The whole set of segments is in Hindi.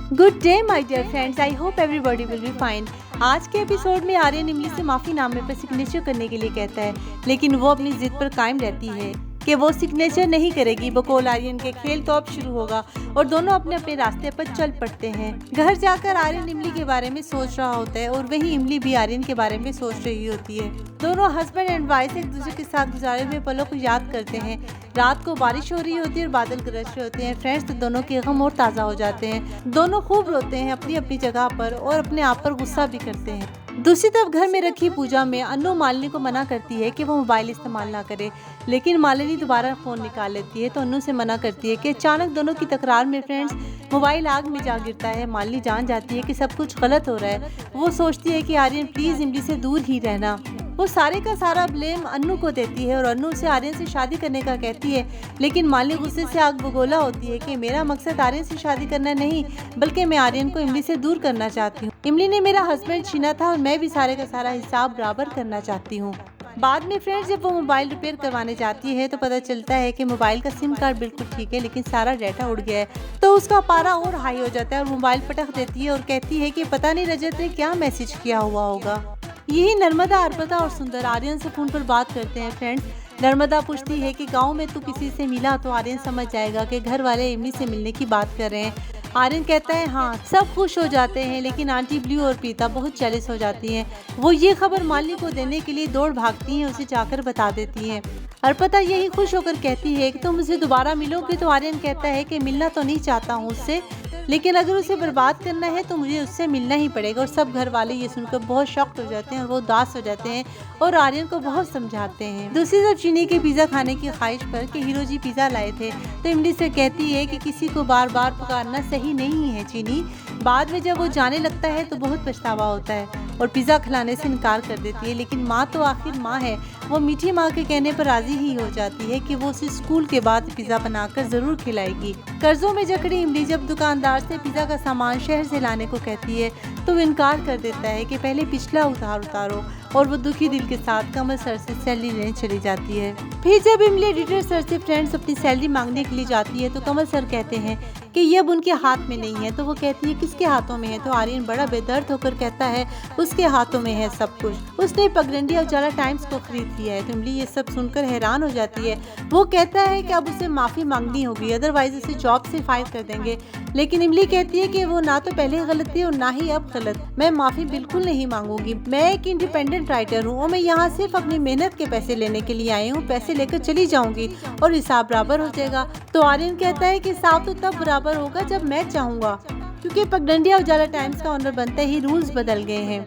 Good day my dear friends, I hope everybody will be fine. आज के एपिसोड में आर्यन इमली से माफ़ीनामे पर सिग्नेचर करने के लिए कहता है, लेकिन वो अपनी जिद पर कायम रहती है कि वो सिग्नेचर नहीं करेगी। बकौल आर्यन के खेल तो अब शुरू होगा और दोनों अपने अपने रास्ते पर चल पड़ते हैं। घर जाकर आर्यन इमली के बारे में सोच रहा होता है और वहीं इमली भी आर्यन के बारे में सोच रही होती है। दोनों हस्बैंड एंड वाइफ एक दूसरे के साथ गुजारे हुए पलों को याद करते हैं। रात को बारिश हो रही होती है और बादल गरज रहे होते हैं। फ्रेंड्स, तो दोनों के गम और ताज़ा हो जाते हैं। दोनों खूब रोते हैं अपनी अपनी जगह पर और अपने आप पर गुस्सा भी करते हैं। दूसरी तरफ घर में रखी पूजा में अन्नू मालिनी को मना करती है कि वो मोबाइल इस्तेमाल ना करे, लेकिन मालिनी दोबारा फ़ोन निकाल लेती है तो अन्नू से मना करती है कि अचानक दोनों की तकरार में फ्रेंड्स मोबाइल आग में जा गिरता है। मालिनी जान जाती है कि सब कुछ गलत हो रहा है। वो सोचती है कि आर्यन प्लीज़ इमली से दूर ही रहना। वो सारे का सारा ब्लेम अन्नू को देती है और अन्नू से आर्यन से शादी करने का कहती है, लेकिन मालिनी गुस्से से आग बगोला होती है कि मेरा मकसद आर्यन से शादी करना नहीं, बल्कि मैं आर्यन को इमली से दूर करना चाहती हूँ। इमली ने मेरा हस्बैंड छीना था और मैं भी सारे का सारा हिसाब बराबर करना चाहती हूँ। बाद में फ्रेंड्स जब वो मोबाइल रिपेयर करवाने जाती है तो पता चलता है कि मोबाइल का सिम कार्ड बिल्कुल ठीक है, लेकिन सारा डाटा उड़ गया है। तो उसका पारा और हाई हो जाता है और मोबाइल पटक देती है और कहती है कि पता नहीं रजत ने क्या मैसेज किया हुआ होगा। यही नर्मदा, अर्पिता और सुंदर आर्यन से फोन पर बात करते हैं। फ्रेंड्स, नर्मदा पूछती है कि गांव में तू किसी से मिला तो आर्यन समझ जाएगा कि घर वाले इमली से मिलने की बात कर रहे हैं। आर्यन कहता है हाँ। सब खुश हो जाते हैं, लेकिन आंटी ब्लू और पीता बहुत जेलस हो जाती हैं। वो ये खबर मालिनी को देने के लिए दौड़ भागती हैं, उसे जाकर बता देती हैं। अर्पिता यही खुश होकर कहती है कि तुम मुझे दोबारा मिलोगे, तो आर्यन कहता है कि मिलना तो नहीं चाहता हूँ उससे, लेकिन अगर उसे बर्बाद करना है तो मुझे उससे मिलना ही पड़ेगा। और सब घर वाले ये सुनकर बहुत शॉक्ड हो जाते हैं और वो उदास हो जाते हैं और आर्यन को बहुत समझाते हैं। दूसरी तरफ चीनी के पिज़्ज़ा खाने की ख्वाहिश पर कि हीरो जी पिज़्ज़ा लाए थे तो इमली से कहती है कि किसी को बार बार पुकारना सही नहीं है चीनी। बाद में जब वो जाने लगता है तो बहुत पछतावा होता है और पिज़्ज़ा खिलाने से इनकार कर देती है, लेकिन माँ तो आखिर माँ है। वो मीठी माँ के कहने पर राजी ही हो जाती है कि वो उसे स्कूल के बाद पिज़्ज़ा बनाकर ज़रूर खिलाएगी। कर्जों में जकड़ी इमली जब दुकानदार से पिज़्ज़ा का सामान शहर से लाने को कहती है तो वो इनकार कर देता है कि पहले पिछला उधार उतारो, और वो दुखी दिल के साथ कमल सर से सैलरी लेने चली जाती है। फिर जब इमली एडिटर सर से फ्रेंड्स अपनी सैलरी मांगने के लिए जाती है तो कमल सर कहते हैं कि ये अब उनके हाथ में नहीं है। तो वो कहती है किसके हाथों में है? तो आर्यन बड़ा बेदर्द होकर कहता है उसके हाथों में है सब कुछ। उसने पगडंडी उजाला टाइम्स को खरीद लिया है। तो इमली ये सब सुनकर हैरान हो जाती है। वो कहता है कि अब उसे माफ़ी मांगनी होगी, अदरवाइज उसे जॉब से फायर कर देंगे। लेकिन इमली कहती है कि वो ना तो पहले गलत थी और ना ही अब गलत। मैं माफ़ी बिल्कुल नहीं मांगूंगी। मैं एक इंडिपेंडेंट राइटर हूँ और मैं यहाँ सिर्फ अपनी मेहनत के पैसे लेने के लिए आई हूँ। पैसे लेकर चली जाऊंगी और हिसाब बराबर हो जाएगा। तो आर्यन कहता है कि हिसाब तो तब बराबर होगा जब मैं चाहूँगा, क्योंकि पगडंडिया उजाला टाइम्स का ऑनर बनते ही रूल्स बदल गए हैं।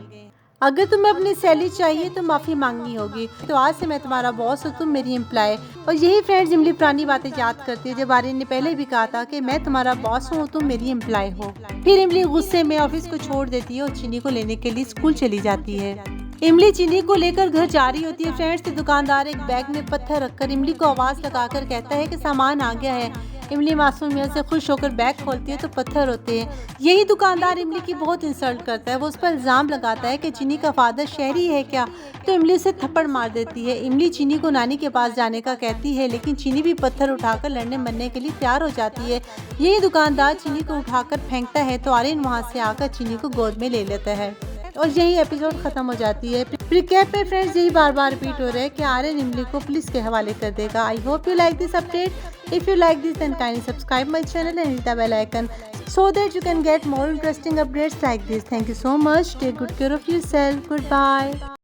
अगर तुम्हें अपनी सैलरी चाहिए तो माफ़ी मांगनी होगी। तो आज से मैं तुम्हारा बॉस और तुम मेरी एम्प्लॉय। और यही फ्रेंड्स इमली पुरानी बातें याद करती है जब आर्यन ने पहले भी कहा था कि मैं तुम्हारा बॉस हूँ, तुम मेरी एम्प्लॉय हो। फिर इमली गुस्से में ऑफिस को छोड़ देती है और चीनी को लेने के लिए स्कूल चली जाती है। इमली चीनी को लेकर घर जा रही होती है। फ्रेंड्स, तो दुकानदार एक बैग में पत्थर रखकर इमली को आवाज़ लगाकर कहता है कि सामान आ गया है। इमली मासूमियत से खुश होकर बैग खोलती है तो पत्थर होते हैं। यही दुकानदार इमली की बहुत इंसल्ट करता है। वो उस पर इल्ज़ाम लगाता है कि चीनी का फादर शहरी है क्या, तो इमली उसे थप्पड़ मार देती है। इमली चीनी को नानी के पास जाने का कहती है, लेकिन चीनी भी पत्थर उठाकर लड़ने मरने के लिए तैयार हो जाती है। यही दुकानदार चीनी को उठाकर फेंकता है तो आर्यन वहाँ से आकर चीनी को गोद में ले लेता है और यही एपिसोड खत्म हो जाती है। रिकैप में फ्रेंड्स यही बार बार रिपीट हो रहा है कि आर्यन इमली को पुलिस के हवाले कर देगा। I hope you like this update. If you like this then kindly subscribe my channel and hit the bell icon so that you can get more interesting updates like this. Thank you so much. Take good care of yourself. Goodbye.